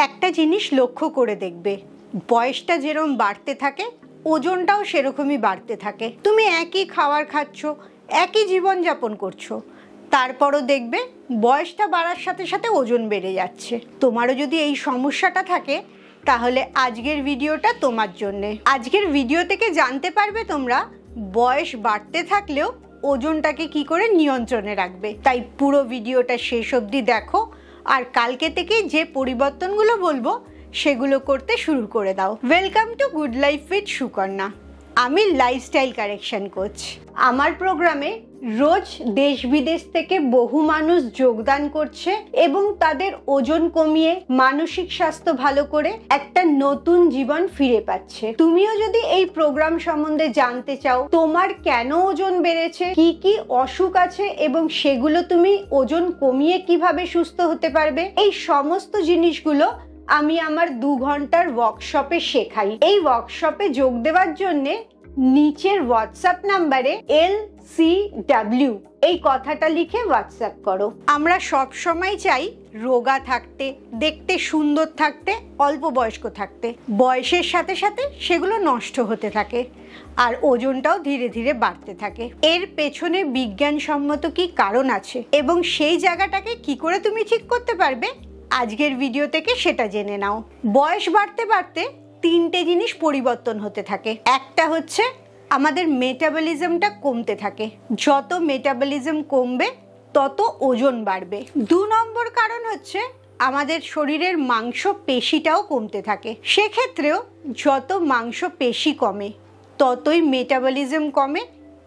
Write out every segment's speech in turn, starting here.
একটা জিনিস লক্ষ্য করে দেখবে, বয়সটা যেরকম বাড়তে থাকে ওজনটাও সেরকমই বাড়তে থাকে। তুমি একই খাবার খাচ্ছ, একই জীবনযাপন করছো, তারপরও দেখবে বয়সটা বাড়ার সাথে সাথে ওজন বেড়ে যাচ্ছে। তোমারও যদি এই সমস্যাটা থাকে তাহলে আজকের ভিডিওটা তোমার জন্যে। আজকের ভিডিও থেকে জানতে পারবে তোমরা বয়স বাড়তে থাকলেও ওজনটাকে কি করে নিয়ন্ত্রণে রাখবে। তাই পুরো ভিডিওটা শেষ অবধি দেখো, আর কালকে থেকে যে পরিবর্তনগুলো বলবো সেগুলো করতে শুরু করে দাও। Welcome to good life with Sukanya. আমি লাইফস্টাইল কারেকশন কোচ। আমার প্রোগ্রামে রোজ দেশ বিদেশ থেকে বহু মানুষ যোগদান করছে এবং তাদের ওজন কমিয়ে মানসিক স্বাস্থ্য ভালো করে একটা নতুন জীবন ফিরে পাচ্ছে। তুমিও যদি এই প্রোগ্রাম সম্বন্ধে জানতে চাও, তোমার কেন ওজন বেড়েছে, কি কি অসুখ আছে এবং সেগুলো তুমি ওজন কমিয়ে কিভাবে সুস্থ হতে পারবে, এই সমস্ত জিনিসগুলো আমি আমার 2 ঘন্টার ওয়ার্কশপে শেখাই। এই ওয়ার্কশপে যোগ দেওয়ার জন্যে নিচের হোয়াটসঅ্যাপ নাম্বারে LCW এই কথাটা লিখে হোয়াটসঅ্যাপ করো। আমরা সব সময় চাই রোগা থাকতে, দেখতে সুন্দর থাকতে, অল্প বয়স্ক থাকতে। বয়সের সাথে সাথে সেগুলো নষ্ট হতে থাকে আর ওজনটাও ধীরে ধীরে বাড়তে থাকে। এর পেছনে বিজ্ঞানসম্মত কি কারণ আছে এবং সেই জায়গাটাকে কি করে তুমি ঠিক করতে পারবে, আজকের ভিডিও থেকে সেটা জেনে নাও। বয়স বাড়তে বাড়তে 3টে জিনিস পরিবর্তন হতে থাকে। একটা হচ্ছে আমাদের মেটাবলিজমটা কমতে থাকে। যত মেটাবলিজম কমবে তত ওজন বাড়বে। 2 নম্বর কারণ হচ্ছে আমাদের শরীরের মাংস পেশিটাও কমতে থাকে। সেক্ষেত্রেও যত মাংস পেশি কমে ততই মেটাবলিজম কমে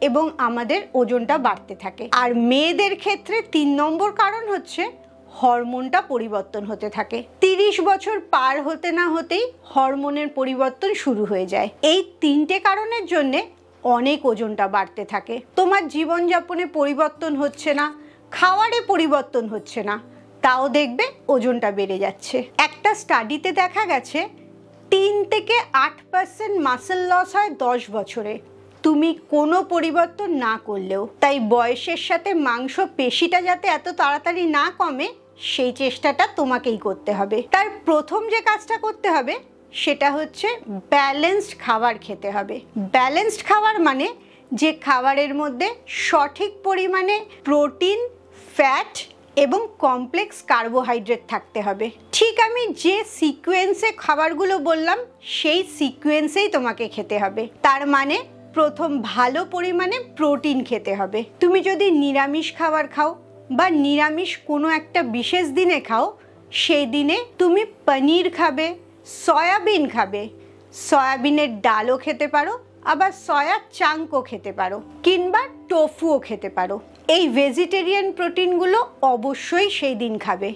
এবং আমাদের ওজনটা বাড়তে থাকে। আর মেয়েদের ক্ষেত্রে 3 নম্বর কারণ হচ্ছে হরমোনটা পরিবর্তন হতে থাকে। 30 বছর পার হতে না হতেই হরমোনের পরিবর্তন শুরু হয়ে যায়। এই 3টে কারণের জন্যে অনেক ওজনটা বাড়তে থাকে। তোমার জীবনযাপনে পরিবর্তন হচ্ছে না, খাওয়ারে পরিবর্তন হচ্ছে না, তাও দেখবে ওজনটা বেড়ে যাচ্ছে। একটা স্টাডিতে দেখা গেছে 3 থেকে 8% মাসল লস হয় 10 বছরে, তুমি কোনো পরিবর্তন না করলেও। তাই বয়সের সাথে মাংস পেশিটা যাতে এত তাড়াতাড়ি না কমে সেই চেষ্টাটা তোমাকেই করতে হবে। তার প্রথম যে কাজটা করতে হবে সেটা হচ্ছে ব্যালেন্সড খাবার খেতে হবে। ব্যালেন্সড খাবার মানে যে খাবারের মধ্যে সঠিক পরিমাণে প্রোটিন, ফ্যাট এবং কমপ্লেক্স কার্বোহাইড্রেট থাকতে হবে। ঠিক আমি যে সিকোয়েন্সে খাবারগুলো বললাম সেই সিকোয়েন্সেই তোমাকে খেতে হবে। তার মানে প্রথম ভালো পরিমাণে প্রোটিন খেতে হবে। তুমি যদি নিরামিষ খাবার খাও বা নিরামিষ কোনো একটা বিশেষ দিনে খাও, সেই দিনে তুমি পনির খাবে, সয়াবিন খাবে, সয়াবিনের ডালও খেতে পারো, আবার সয়া চাঙ্কও খেতে পারো, কিংবা টোফুও খেতে পারো। এই ভেজিটেরিয়ান প্রোটিনগুলো অবশ্যই সেই দিন খাবে।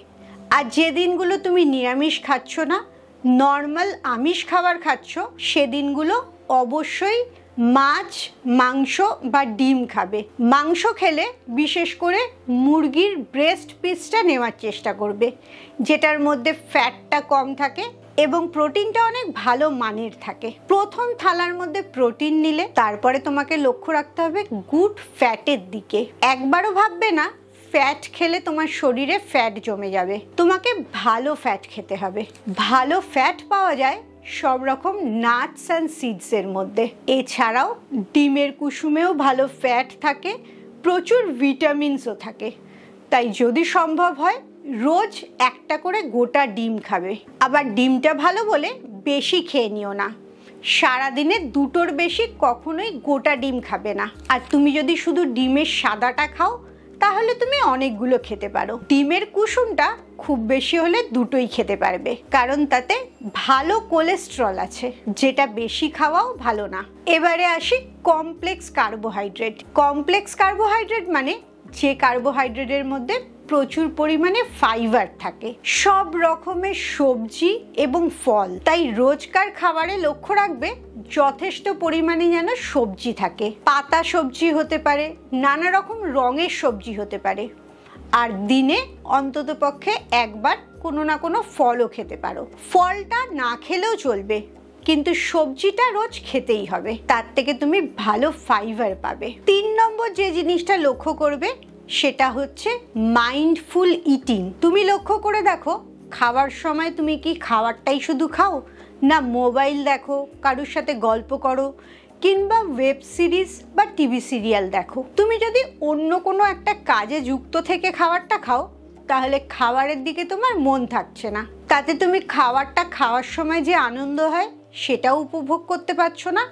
আর যে দিনগুলো তুমি নিরামিষ খাচ্ছ না, নর্মাল আমিষ খাবার খাচ্ছ, সেদিনগুলো অবশ্যই মাছ, মাংস বা ডিম খাবে। মাংস খেলে বিশেষ করে মুরগির ব্রেস্ট পিসটা নেওয়ার চেষ্টা করবে, যেটার মধ্যে ফ্যাটটা কম থাকে এবং প্রোটিনটা অনেক ভালো মানের থাকে। প্রথম থালার মধ্যে প্রোটিন নিলে তারপরে তোমাকে লক্ষ্য রাখতে হবে গুড ফ্যাটের দিকে। একবারও ভাববে না ফ্যাট খেলে তোমার শরীরে ফ্যাট জমে যাবে। তোমাকে ভালো ফ্যাট খেতে হবে। ভালো ফ্যাট পাওয়া যায় সব রকম নাটস অ্যান্ড সিডসের মধ্যে। এছাড়াও ডিমের কুসুমেও ভালো ফ্যাট থাকে, প্রচুর ভিটামিনসও থাকে। তাই যদি সম্ভব হয় রোজ একটা করে গোটা ডিম খাবে। আবার ডিমটা ভালো বলে বেশি খেয়ে নিও না। সারাদিনে 2টোর বেশি কখনোই গোটা ডিম খাবে না। আর তুমি যদি শুধু ডিমের সাদাটা খাও তাহলে তুমি অনেকগুলো খেতে পারো। ডিমের কুসুমটা খুব বেশি হলে 2টোই খেতে পারবে, কারণ তাতে ভালো কোলেস্টেরল আছে, যেটা বেশি খাওয়াও ভালো না। এবারে আসি কমপ্লেক্স কার্বোহাইড্রেট। কমপ্লেক্স কার্বোহাইড্রেট মানে যে কার্বোহাইড্রেটের মধ্যে প্রচুর পরিমাণে ফাইবার থাকে, সব রকমের সবজি এবং ফল। তাই রোজকার খাবারে লক্ষ্য রাখবে যথেষ্ট পরিমাণে যেন সবজি থাকে। পাতা সবজি হতে পারে, নানা রকম রঙের সবজি হতে পারে। আর দিনে অন্ততপক্ষে একবার কোনো না কোনো ফলও খেতে পারো। ফলটা না খেলেও চলবে, কিন্তু সবজিটা রোজ খেতেই হবে, তার থেকে তুমি ভালো ফাইবার পাবে। 3 নম্বর যে জিনিসটা লক্ষ্য করবে সেটা হচ্ছে মাইন্ডফুল ইটিং। তুমি লক্ষ্য করে দেখো খাওয়ার সময় তুমি কি খাবারটাই শুধু খাও, না মোবাইল দেখো, কারোর সাথে গল্প করো, কিংবা ওয়েব সিরিজ বা টিভি সিরিয়াল দেখো? তুমি যদি অন্য কোনো একটা কাজে যুক্ত থেকে খাবারটা খাও, তাহলে খাবারের দিকে তোমার মন থাকছে না। তাতে তুমি খাবারটা খাওয়ার সময় যে আনন্দ হয় সেটাও উপভোগ করতে পারছো না,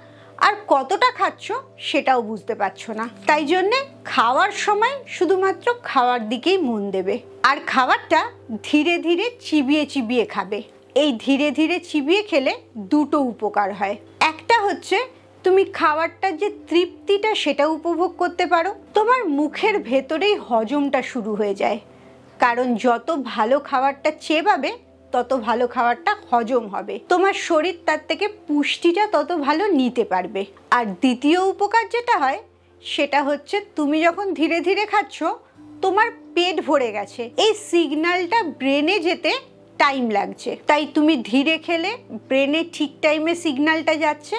আর কতটা খাচ্ছ সেটাও বুঝতে পারছো না। তাই জন্যে খাওয়ার সময় শুধুমাত্র খাওয়ার দিকেই মন দেবে, আর খাবারটা ধীরে ধীরে চিবিয়ে চিবিয়ে খাবে। এই ধীরে ধীরে চিবিয়ে খেলে দুটো উপকার হয়। একটা হচ্ছে তুমি খাবারটার যে তৃপ্তিটা সেটা উপভোগ করতে পারো। তোমার মুখের ভেতরেই হজমটা শুরু হয়ে যায়, কারণ যত ভালো খাবারটা চেবাবে তত ভালো খাবারটা হজম হবে, তোমার শরীর তার থেকে পুষ্টিটা তত ভালো নিতে পারবে। আর দ্বিতীয় উপকার যেটা হয় সেটা হচ্ছে তুমি যখন ধীরে ধীরে খাচ্ছ, তোমার পেট ভরে গেছে, এই সিগন্যালটা ব্রেনে যেতে টাইম লাগছে। তাই তুমি ধীরে খেলে ব্রেনে ঠিক টাইমে সিগন্যালটা যাচ্ছে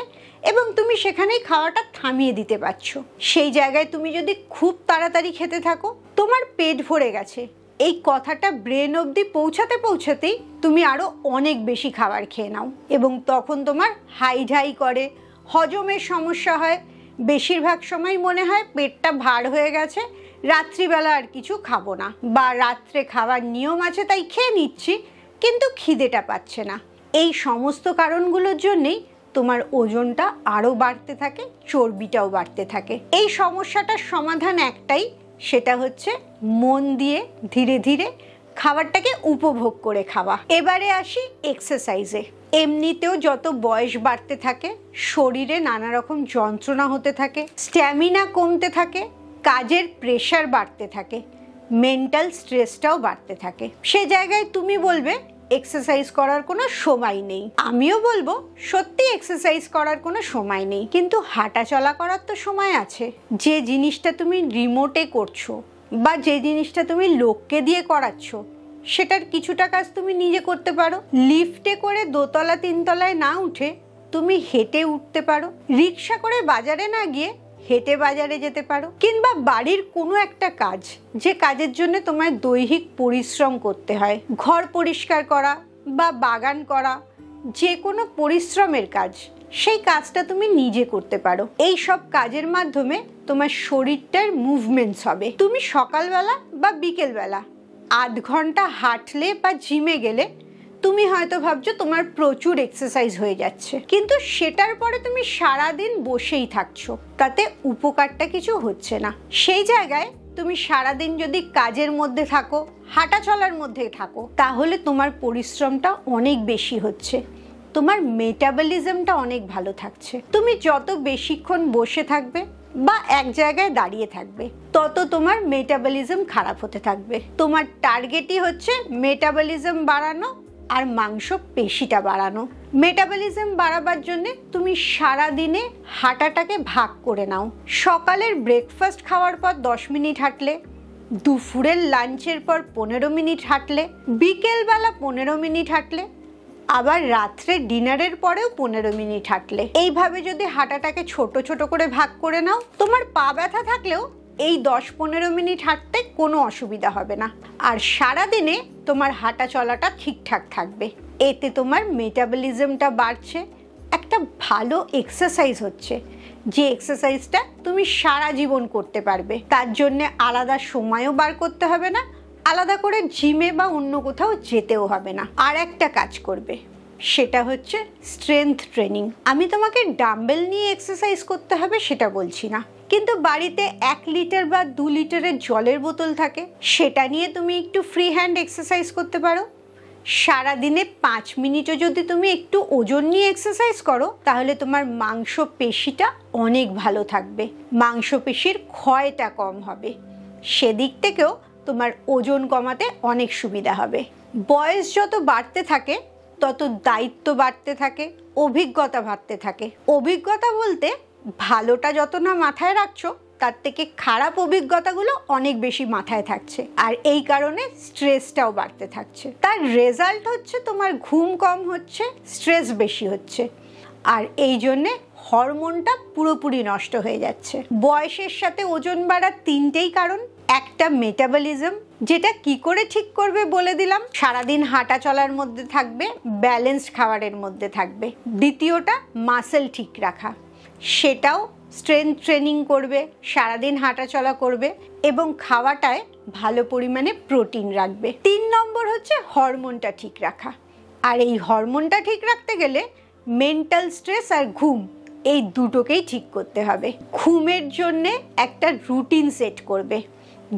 এবং তুমি সেখানেই খাওয়াটা থামিয়ে দিতে পারছো। সেই জায়গায় তুমি যদি খুব তাড়াতাড়ি খেতে থাকো, তোমার পেট ভরে গেছে এই কথাটা ব্রেন অবধি পৌঁছাতে পৌঁছাতেই তুমি আরও অনেক বেশি খাবার খেয়ে নাও, এবং তখন তোমার হাইঢাই করে, হজমের সমস্যা হয়, বেশিরভাগ সময় মনে হয় পেটটা ভার হয়ে গেছে, রাত্রিবেলা আর কিছু খাবো না, বা রাত্রে খাবার নিয়ম আছে তাই খেয়ে নিচ্ছি কিন্তু খিদেটা পাচ্ছে না। এই সমস্ত কারণগুলোর জন্যেই তোমার ওজনটা আরও বাড়তে থাকে, চর্বিটাও বাড়তে থাকে। এই সমস্যাটার সমাধান একটাই, সেটা হচ্ছে মন দিয়ে ধীরে ধীরে খাবারটাকে উপভোগ করে খাওয়া। এবারে আসি এক্সারসাইজে। এমনিতেও যত বয়স বাড়তে থাকে শরীরে নানা রকম যন্ত্রণা হতে থাকে, স্ট্যামিনা কমতে থাকে, কাজের প্রেশার বাড়তে থাকে, মেন্টাল স্ট্রেসটাও বাড়তে থাকে। সে জায়গায় তুমি বলবে এক্সারসাইজ করার কোনো সময় নেই। আমিও বলবো সত্যি এক্সারসাইজ করার কোনো সময় নেই, কিন্তু হাঁটা চলা করার তো সময় আছে। যে জিনিসটা তুমি রিমোটে করছো বা যে জিনিসটা তুমি লোককে দিয়ে করাচ্ছ, সেটার কিছুটা কাজ তুমি নিজে করতে পারো। লিফটে করে দোতলা তিনতলায় না উঠে তুমি হেঁটে উঠতে পারো, রিক্সা করে বাজারে না গিয়ে হেঁটে বাজারে যেতে পারো, কিংবা বাড়ির কোনো একটা কাজ যে কাজের জন্য তোমায় দৈহিক পরিশ্রম করতে হয়, ঘর পরিষ্কার করা বা বাগান করা, যে কোনো পরিশ্রমের কাজ, সেই কাজটা তুমি নিজে করতে পারো। এই সব কাজের মাধ্যমে তোমার শরীরটার মুভমেন্টস হবে। তুমি সকালবেলা বা বিকেলবেলা আধ ঘন্টা হাঁটলে বা জিমে গেলে তুমি হয়তো ভাবছো তোমার প্রচুর এক্সারসাইজ হয়ে যাচ্ছে, কিন্তু সেটার পরে তুমি সারাদিন বসেই থাকছো, তাতে উপকারটা কিছু হচ্ছে না। সেই জায়গায় তুমি সারাদিন যদি কাজের মধ্যে থাকো, হাঁটা চলার মধ্যে থাকো, তাহলে তোমার পরিশ্রমটা অনেক বেশি হচ্ছে, তোমার মেটাবলিজমটা অনেক ভালো থাকছে। তুমি যত বেশিক্ষণ বসে থাকবে বা এক জায়গায় দাঁড়িয়ে থাকবে, তত তোমার মেটাবলিজম খারাপ হতে থাকবে। তোমার টার্গেটই হচ্ছে মেটাবলিজম বাড়ানো আর মাংস পেশিটা বাড়ানো। মেটাবলিজম বাড়াবার জন্য তুমি সারা দিনে হাঁটাটাকে ভাগ করে নাও। সকালের ব্রেকফাস্ট খাওয়ার পর 10 মিনিট হাঁটলে, দুপুরের লাঞ্চের পর 15 মিনিট হাঁটলে, বিকেলবেলা 15 মিনিট হাঁটলে, আবার রাত্রে ডিনারের পরেও 15 মিনিট হাঁটলে। এইভাবে যদি হাঁটাটাকে ছোট ছোট করে ভাগ করে নাও, তোমার পা ব্যথা থাকলেও এই 10-15 মিনিট হাঁটতে কোনো অসুবিধা হবে না, আর সারাদিনে তোমার হাঁটা চলাটা ঠিকঠাক থাকবে। এতে তোমার মেটাবলিজমটা বাড়ছে, একটা ভালো এক্সারসাইজ হচ্ছে, যে এক্সারসাইজটা তুমি সারা জীবন করতে পারবে। তার জন্য আলাদা সময়ও বার করতে হবে না, আলাদা করে জিমে বা অন্য কোথাও যেতেও হবে না। আর একটা কাজ করবে, সেটা হচ্ছে স্ট্রেংথ ট্রেনিং। আমি তোমাকে ডাম্বেল নিয়ে এক্সারসাইজ করতে হবে সেটা বলছি না, কিন্তু বাড়িতে 1 লিটার বা 2 লিটারের জলের বোতল থাকে, সেটা নিয়ে তুমি একটু ফ্রি হ্যান্ড এক্সারসাইজ করতে পারো। সারাদিনে 5 মিনিটও যদি তুমি একটু ওজন নিয়ে এক্সারসাইজ করো, তাহলে তোমার মাংসপেশিটা অনেক ভালো থাকবে, মাংসপেশির ক্ষয়টা কম হবে, সেদিক থেকেও তোমার ওজন কমাতে অনেক সুবিধা হবে। বয়স যত বাড়তে থাকে তত দায়িত্ব বাড়তে থাকে, অভিজ্ঞতা বাড়তে থাকে। অভিজ্ঞতা বলতে ভালোটা যত না মাথায় রাখছো, তার থেকে খারাপ অভিজ্ঞতাগুলো অনেক বেশি মাথায় থাকছে, আর এই কারণে স্ট্রেসটাও বাড়তে থাকছে। তার রেজাল্ট হচ্ছে তোমার ঘুম কম হচ্ছে, স্ট্রেস বেশি হচ্ছে, আর এই জন্যে হরমোনটা পুরোপুরি নষ্ট হয়ে যাচ্ছে। বয়সের সাথে ওজন বাড়ার 3টেই কারণ। একটা মেটাবলিজম, যেটা কি করে ঠিক করবে বলে দিলাম। সারাদিন হাঁটা চলার মধ্যে থাকবে, ব্যালেন্সড খাবারের মধ্যে থাকবে। দ্বিতীয়টা মাসেল ঠিক রাখা, সেটাও স্ট্রেংথ ট্রেনিং করবে, সারাদিন হাঁটা চলা করবে এবং খাওয়াটায় ভালো পরিমাণে প্রোটিন রাখবে। 3 নম্বর হচ্ছে হরমোনটা ঠিক রাখা। আর এই হরমোনটা ঠিক রাখতে গেলে মেন্টাল স্ট্রেস আর ঘুম, এই দুটোকেই ঠিক করতে হবে। ঘুমের জন্যে একটা রুটিন সেট করবে।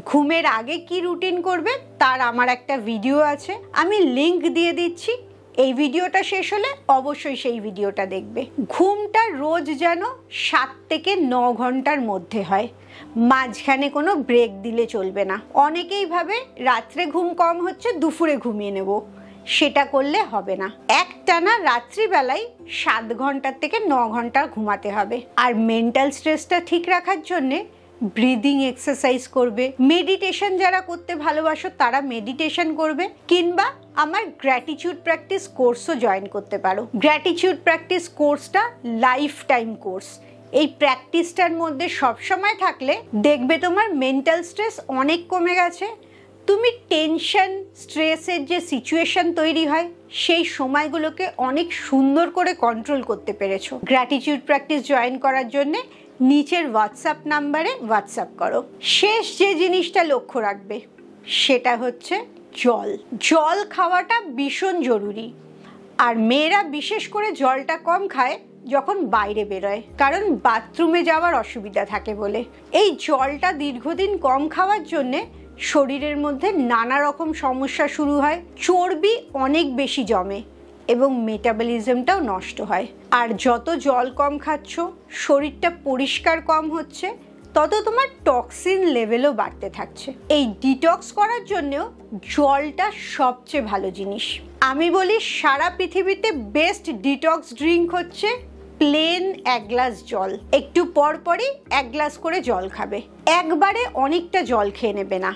ঘুমের আগে কি রুটিন করবে তার আমার একটা ভিডিও আছে, আমি লিংক দিয়ে দিচ্ছি। এই ভিডিওটা শেষ হলে অবশ্যই সেই ভিডিওটা দেখবে। ঘুমটা রোজ যেন 7 থেকে 9 ঘন্টার মধ্যে হয়, মাঝখানে কোনো ব্রেক দিলে চলবে না। অনেকেই ভাবে রাত্রে ঘুম কম হচ্ছে, দুপুরে ঘুমিয়ে নেব, সেটা করলে হবে না। একটানা রাত্রিবেলায় 7 ঘন্টার থেকে 9 ঘন্টা ঘুমাতে হবে। আর মেন্টাল স্ট্রেসটা ঠিক রাখার জন্যে ব্রিদিং এক্সারসাইজ করবে। মেডিটেশন যারা করতে ভালোবাসো তারা মেডিটেশন করবে, কিংবা আমার গ্র্যাটিটিউড প্র্যাকটিস কোর্সও জয়েন করতে পারো। গ্র্যাটিটিউড প্র্যাকটিস কোর্সটা লাইফ টাইম কোর্স। এই প্র্যাকটিসটার মধ্যে সবসময় থাকলে দেখবে তোমার মেন্টাল স্ট্রেস অনেক কমে গেছে। তুমি টেনশন স্ট্রেসের যে সিচুয়েশন তৈরি হয় সেই সময়গুলোকে অনেক সুন্দর করে কন্ট্রোল করতে পেরেছো। গ্র্যাটিটিউড প্র্যাকটিস জয়েন করার জন্যে নিচের হোয়াটসঅ্যাপ নাম্বারে হোয়াটসঅ্যাপ করো। শেষ যে জিনিসটা লক্ষ্য রাখবে সেটা হচ্ছে জল। জল খাওয়াটা ভীষণ জরুরি। আর মেয়েরা বিশেষ করে জলটা কম খায় যখন বাইরে বেরোয়, কারণ বাথরুমে যাওয়ার অসুবিধা থাকে বলে। এই জলটা দীর্ঘদিন কম খাওয়ার জন্যে শরীরের মধ্যে নানা রকম সমস্যা শুরু হয়, চর্বি অনেক বেশি জমে এবং মেটাবলিজমটাও নষ্ট হয়। আর যত জল কম খাচ্ছ, শরীরটা পরিষ্কার কম হচ্ছে, তত তোমার টক্সিন লেভেলও বাড়তে থাকছে। এই ডিটক্স করার জন্যও জলটা সবচেয়ে ভালো জিনিস। আমি বলি সারা পৃথিবীতে বেস্ট ডিটক্স ড্রিঙ্ক হচ্ছে প্লেন 1 গ্লাস জল। একটু পর পরই 1 গ্লাস করে জল খাবে। একবারে অনেকটা জল খেয়ে নেবে না,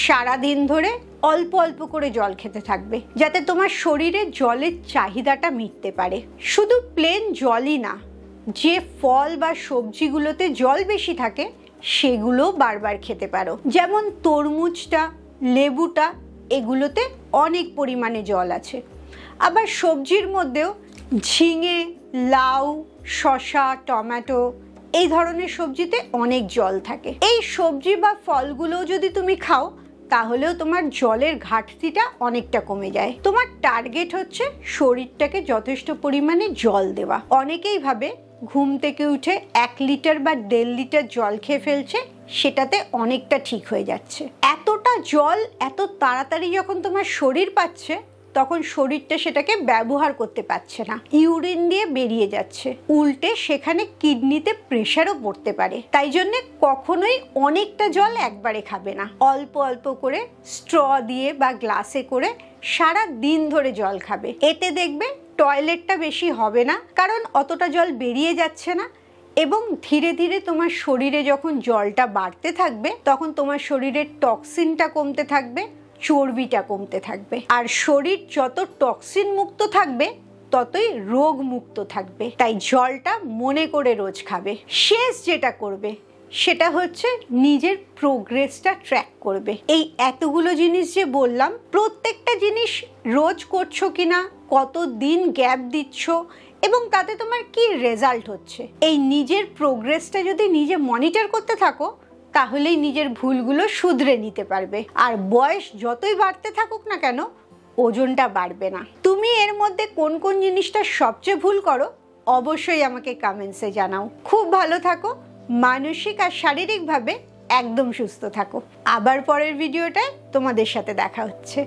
সারাদিন ধরে অল্প অল্প করে জল খেতে থাকবে, যাতে তোমার শরীরে জলের চাহিদাটা মিটতে পারে। শুধু প্লেন জলই না, যে ফল বা সবজিগুলোতে জল বেশি থাকে সেগুলো বারবার খেতে পারো। যেমন তরমুজটা, লেবুটা, এগুলোতে অনেক পরিমাণে জল আছে। আবার সবজির মধ্যেও ঝিঙে, লাউ, শসা, টমেটো, এই ধরনের সবজিতে অনেক জল থাকে। এই সবজি বা ফলগুলো যদি তুমি খাও তাহলেও তোমার জলের ঘাটতিটা অনেকটা কমে যায়। তোমার টার্গেট হচ্ছে শরীরটাকে যথেষ্ট পরিমাণে জল দেওয়া। অনেকেই ভাবে ঘুম থেকে উঠে 1 লিটার বা 1.5 লিটার জল খেয়ে ফেলছে, সেটাতে অনেকটা ঠিক হয়ে যাচ্ছে। এতটা জল এত তাড়াতাড়ি যখন তোমার শরীর পাচ্ছে, তখন শরীরটা সেটাকে ব্যবহার করতে পারছে না, ইউরিন দিয়ে বেরিয়ে যাচ্ছে। উল্টে সেখানে কিডনিতে প্রেশারও পড়তে পারে। তাই জন্য কখনোই অনেকটা জল একবারে খাবে না, অল্প অল্প করে স্ট্র দিয়ে বা গ্লাসে করে সারা দিন ধরে জল খাবে। এতে দেখবে টয়লেটটা বেশি হবে না, কারণ অতটা জল বেরিয়ে যাচ্ছে না। এবং ধীরে ধীরে তোমার শরীরে যখন জলটা বাড়তে থাকবে, তখন তোমার শরীরের টক্সিনটা কমতে থাকবে, চর্বিটা কমতে থাকবে। আর শরীর যত টক্সিন মুক্ত থাকবে ততই রোগ মুক্ত থাকবে। তাই জলটা মনে করে রোজ খাবে। শেষ যেটা করবে সেটা হচ্ছে নিজের প্রোগ্রেসটা ট্র্যাক করবে। এই এতগুলো জিনিস যে বললাম, প্রত্যেকটা জিনিস রোজ করছো কিনা, কতদিন গ্যাপ দিচ্ছ এবং তাতে তোমার কি রেজাল্ট হচ্ছে, এই নিজের প্রোগ্রেসটা যদি নিজে মনিটর করতে থাকো, তাহলেই নিজের ভুলগুলো শুধরে নিতে পারবে। আর বয়স যতই বাড়তে থাকুক না কেন, ওজনটা বাড়বে না। তুমি এর মধ্যে কোন কোন জিনিসটা সবচেয়ে ভুল করো অবশ্যই আমাকে কমেন্টসে জানাও। খুব ভালো থাকো, মানসিক আর শারীরিকভাবে একদম সুস্থ থাকো। আবার পরের ভিডিওটায় তোমাদের সাথে দেখা হচ্ছে।